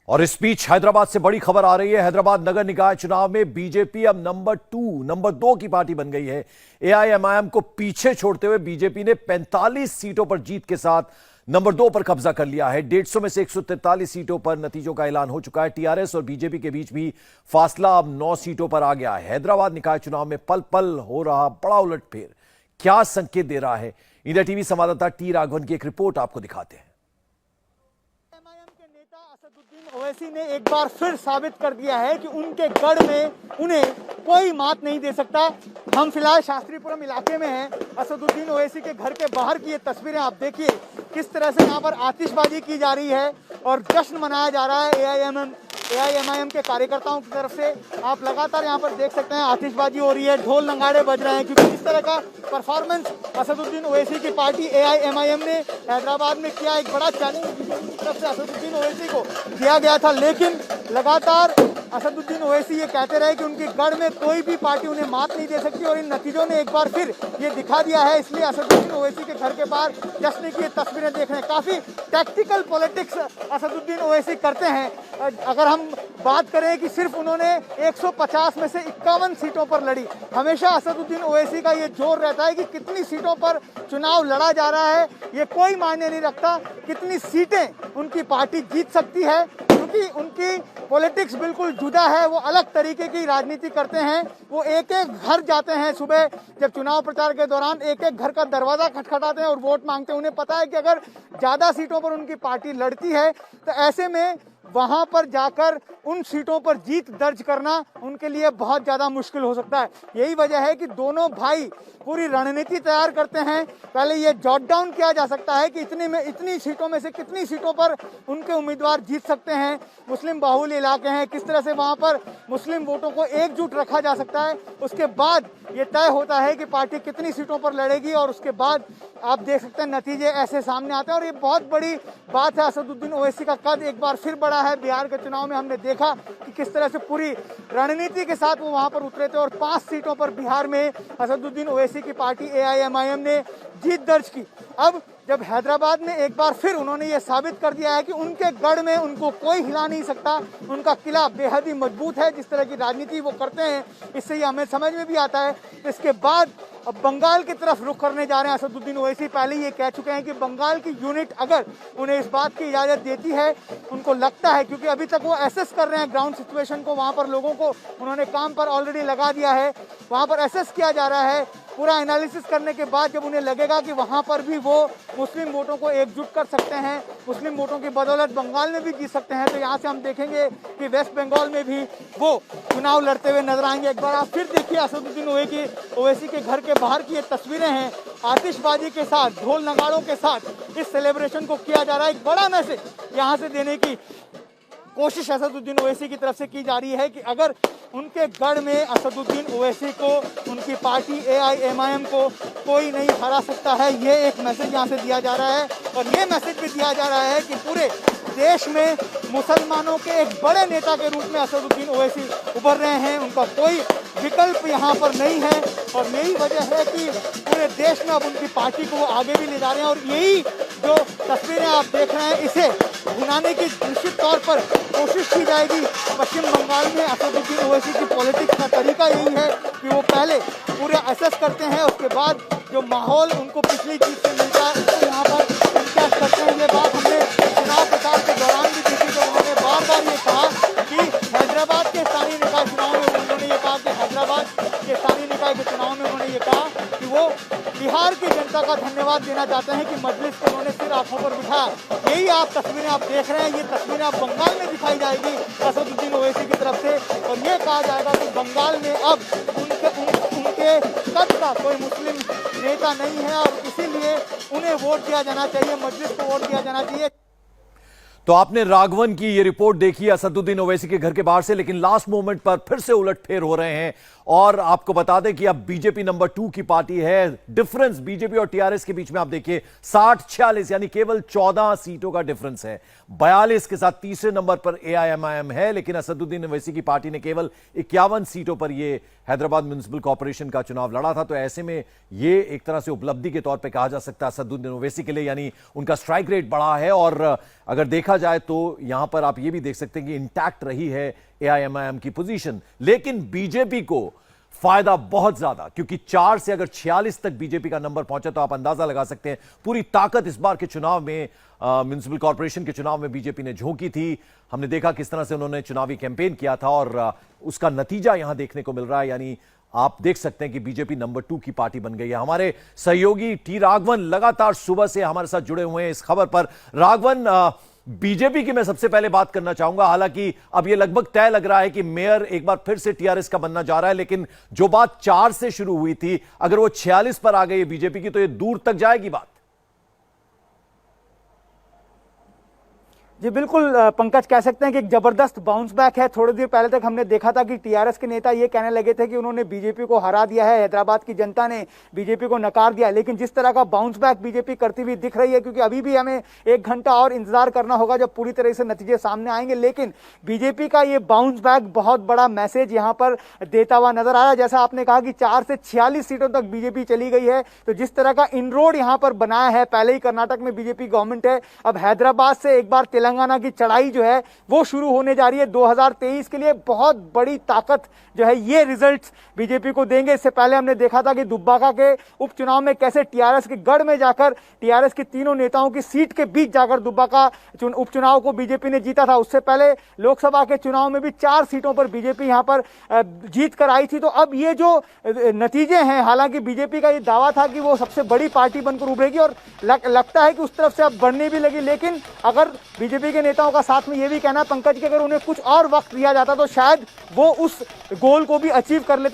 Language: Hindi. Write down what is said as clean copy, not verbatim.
और इस बीच हैदराबाद से बड़ी खबर आ रही है। हैदराबाद नगर निकाय चुनाव में बीजेपी अब नंबर 2 की पार्टी बन गई है। एआईएमआईएम को पीछे छोड़ते हुए बीजेपी ने 45 सीटों पर जीत के साथ नंबर 2 पर कब्जा कर लिया है। 150 में से 143 सीटों पर नतीजों का ऐलान हो चुका है। टीआरएस और बीजेपी के बीच भी फासला अब 9 सीटों पर आ गया है। हैदराबाद निकाय चुनाव में पल पल हो रहा बड़ा उलटफेर क्या संकेत दे रहा है, इंडिया टीवी संवाददाता टी राघवन की एक रिपोर्ट आपको दिखाते हैं। ओवैसी ने एक बार फिर साबित कर दिया है कि उनके गढ़ में उन्हें कोई मात नहीं दे सकता। हम फिलहाल शास्त्रीपुरम इलाके में हैं। असदुद्दीन ओवैसी के घर के बाहर की ये तस्वीरें आप देखिए, किस तरह से यहाँ पर आतिशबाजी की जा रही है और जश्न मनाया जा रहा है एआईएमआईएम के कार्यकर्ताओं की तरफ से। आप लगातार यहाँ पर देख सकते हैं आतिशबाजी हो रही है, ढोल नगाड़े बज रहे हैं, क्योंकि इस तरह का परफॉर्मेंस असदुद्दीन ओवैसी की पार्टी एआईएमआईएम ने हैदराबाद में किया। एक बड़ा चैलेंज बीजेपी की तरफ से असदुद्दीन ओवैसी को दिया गया था, लेकिन लगातार असदुद्दीन ओवैसी ये कहते रहे कि उनके गढ़ में कोई भी पार्टी उन्हें मात नहीं दे सकती और इन नतीजों ने एक बार फिर ये दिखा दिया है। इसलिए असदुद्दीन ओवैसी के घर के बाहर जश्न की ये तस्वीरें देख रहे हैं। काफी टैक्टिकल पॉलिटिक्स असदुद्दीन ओवैसी करते हैं। अगर हम बात करें कि सिर्फ उन्होंने 150 में से 51 सीटों पर लड़ी, हमेशा असदुद्दीन ओवैसी का ये जोर रहता है कि कितनी सीटों पर चुनाव लड़ा जा रहा है ये कोई मायने नहीं रखता, कितनी सीटें उनकी पार्टी जीत सकती है, क्योंकि उनकी पॉलिटिक्स बिल्कुल जुदा है। वो अलग तरीके की राजनीति करते हैं। वो एक एक घर जाते हैं, सुबह जब चुनाव प्रचार के दौरान एक एक घर का दरवाजा खटखटाते हैं और वोट मांगते हैं। उन्हें पता है कि अगर ज्यादा सीटों पर उनकी पार्टी लड़ती है तो ऐसे में वहां पर जाकर उन सीटों पर जीत दर्ज करना उनके लिए बहुत ज्यादा मुश्किल हो सकता है। यही वजह है कि दोनों भाई पूरी रणनीति तैयार करते हैं। पहले ये जॉट डाउन किया जा सकता है कि इतनी सीटों में से कितनी सीटों पर उनके उम्मीदवार जीत सकते हैं। मुस्लिम बाहुल्य इलाके हैं, किस तरह से वहां पर मुस्लिम वोटों को एकजुट रखा जा सकता है। उसके बाद ये तय होता है कि पार्टी कितनी सीटों पर लड़ेगी और उसके बाद आप देख सकते हैं नतीजे ऐसे सामने आते हैं। और ये बहुत बड़ी बात है। असदुद्दीन ओवैसी का कद एक बार फिर बढ़ा है। बिहार के चुनाव में हमने देखा कि किस तरह से पूरी रणनीति के साथ वो वहां पर उतरे थे और 5 सीटों पर बिहार में असदुद्दीन ओवैसी की पार्टी एआईएमआईएम ने जीत दर्ज की। अब जब हैदराबाद में एक बार फिर उन्होंने ये साबित कर दिया है कि उनके गढ़ में उनको कोई हिला नहीं सकता, उनका किला बेहद ही मजबूत है। जिस तरह की राजनीति वो करते हैं इससे ये हमें समझ में भी आता है। इसके बाद अब बंगाल की तरफ रुख करने जा रहे हैं असदुद्दीन ओवैसी। पहले ये कह चुके हैं कि बंगाल की यूनिट अगर उन्हें इस बात की इजाजत देती है, उनको लगता है, क्योंकि अभी तक वो एसेस कर रहे हैं ग्राउंड सिचुएशन को, वहां पर लोगों को उन्होंने काम पर ऑलरेडी लगा दिया है, वहां पर एसेस किया जा रहा है। पूरा एनालिसिस करने के बाद जब उन्हें लगेगा कि वहां पर भी वो मुस्लिम वोटों को एकजुट कर सकते हैं, मुस्लिम वोटों की बदौलत बंगाल में भी जीत सकते हैं, तो यहाँ से हम देखेंगे कि वेस्ट बंगाल में भी वो चुनाव लड़ते हुए नजर आएंगे। एक बार आप फिर देखिए असदुद्दीन ओवैसी के घर के बाहर की ये तस्वीरें हैं। आतिशबाजी के साथ, ढोल नगाड़ों के साथ इस सेलिब्रेशन को किया जा रहा है। एक बड़ा मैसेज यहाँ से देने की कोशिश असदुद्दीन ओवैसी की तरफ से की जा रही है कि अगर उनके गढ़ में असदुद्दीन ओवैसी को, उनकी पार्टी एआईएमआईएम को कोई नहीं हरा सकता है। ये एक मैसेज यहाँ से दिया जा रहा है और ये मैसेज भी दिया जा रहा है कि पूरे देश में मुसलमानों के एक बड़े नेता के रूप में असदुद्दीन ओवैसी उभर रहे हैं। उनका कोई विकल्प यहाँ पर नहीं है और यही वजह है कि पूरे देश में अब उनकी पार्टी को वो आगे भी ले जा रहे हैं। और यही जो तस्वीरें आप देख रहे हैं, इसे भुनाने की निश्चित तौर पर कोशिश की जाएगी। पश्चिम बंगाल में असदुद्दीन ओवैसी की पॉलिटिक्स का तरीका यही है कि वो पहले पूरे असेस करते हैं, उसके बाद जो माहौल उनको पिछली जीत से मिलता है उसको यहाँ पर इंटरेस्ट करते हैं। ये बात हमने चुनाव प्रचार के दौरान भी देखी, तो उन्होंने बार बार ये कहा कि हैदराबाद के स्थानीय निकाय चुनाव में उन्होंने ये कहा कि हैदराबाद के स्थानीय निकाय के चुनाव में उन्होंने ये कहा कि वो बिहार की जनता का धन्यवाद देना चाहते हैं कि मजलिस को उन्होंने सिर आंखों पर बिठाया। यही आप तस्वीरें आप देख रहे हैं, ये तस्वीरें आप बंगाल में दिखाई जाएगी असदुद्दीन ओवैसी की तरफ से और ये कहा जाएगा कि बंगाल में अब उनके कद का कोई मुस्लिम नेता नहीं है और इसीलिए उन्हें वोट दिया जाना चाहिए, मजलिस को वोट दिया जाना चाहिए। तो आपने राघवन की ये रिपोर्ट देखी असदुद्दीन ओवैसी के घर के बाहर से, लेकिन लास्ट मोमेंट पर फिर से उलटफेर हो रहे हैं और आपको बता दें कि अब बीजेपी नंबर 2 की पार्टी है। डिफरेंस बीजेपी और टीआरएस के बीच में आप देखिए 60-46 यानी केवल 14 सीटों का डिफरेंस है। 42 के साथ तीसरे नंबर पर एआईएमआईएम है, लेकिन असदुद्दीन ओवैसी की पार्टी ने केवल 51 सीटों पर यह हैदराबाद म्युनिसिपल कॉर्पोरेशन का चुनाव लड़ा था। तो ऐसे में ये एक तरह से उपलब्धि के तौर पर कहा जा सकता है असदुद्दीन ओवैसी के लिए, यानी उनका स्ट्राइक रेट बढ़ा है। और अगर देखा जाए तो यहां पर आप ये भी देख सकते हैं कि इंटैक्ट रही है एआईएमआईएम की पोजीशन, लेकिन बीजेपी को फायदा बहुत ज्यादा, क्योंकि 4 से अगर 46 तक बीजेपी का नंबर पहुंचा तो आप अंदाजा लगा सकते हैं पूरी ताकत इस बार के चुनाव में, म्युनिसिपल कॉर्पोरेशन के चुनाव में बीजेपी ने झोंकी थी। हमने देखा किस तरह से उन्होंने चुनावी कैंपेन किया था और उसका नतीजा यहां देखने को मिल रहा है। यानी आप देख सकते हैं कि बीजेपी नंबर 2 की पार्टी बन गई है। हमारे सहयोगी टी राघवन लगातार सुबह से हमारे साथ जुड़े हुए हैं इस खबर पर। राघवन, बीजेपी की मैं सबसे पहले बात करना चाहूंगा। हालांकि अब यह लगभग तय लग रहा है कि मेयर एक बार फिर से टीआरएस का बनना जा रहा है, लेकिन जो बात 4 से शुरू हुई थी, अगर वो 46 पर आ गई है बीजेपी की, तो ये दूर तक जाएगी बात। जी बिल्कुल पंकज, कह सकते हैं कि एक जबरदस्त बाउंस बैक है। थोड़ी देर पहले तक हमने देखा था कि टीआरएस के नेता ये कहने लगे थे कि उन्होंने बीजेपी को हरा दिया है, हैदराबाद की जनता ने बीजेपी को नकार दिया, लेकिन जिस तरह का बाउंस बैक बीजेपी करती हुई दिख रही है, क्योंकि अभी भी हमें 1 घंटा और इंतजार करना होगा जब पूरी तरह से नतीजे सामने आएंगे, लेकिन बीजेपी का ये बाउंस बैक बहुत बड़ा मैसेज यहाँ पर देता हुआ नजर आ रहा है। जैसा आपने कहा कि 4 से 46 सीटों तक बीजेपी चली गई है, तो जिस तरह का इनरोड यहाँ पर बनाया है, पहले ही कर्नाटक में बीजेपी गवर्नमेंट है, अब हैदराबाद से एक बार तेलंगाना की चढ़ाई जो है वो शुरू होने जा रही है। 2023 के लिए बहुत बड़ी ताकत जो है ये रिजल्ट्स बीजेपी को देंगे। इससे पहले हमने देखा था कि दुब्बाका के उपचुनाव में कैसे टीआरएस के गढ़ में जाकर टीआरएस के तीनों नेताओं की सीट के बीच जाकर दुब्बाका उपचुनाव को बीजेपी ने जीता था। उससे पहले लोकसभा के चुनाव में भी 4 सीटों पर बीजेपी यहां पर जीत कर आई थी। तो अब ये जो नतीजे हैं, हालांकि बीजेपी का ये दावा था कि वो सबसे बड़ी पार्टी बनकर उभरेगी और लगता है कि उस तरफ से अब बढ़ने भी लगी, लेकिन अगर बीजेपी के नेताओं का साथ में ये भी कहना पंकज कि अगर उन्हें कुछ और वक्त दिया जाता तो शायद वो उस गोल को भी अचीव कर लेते।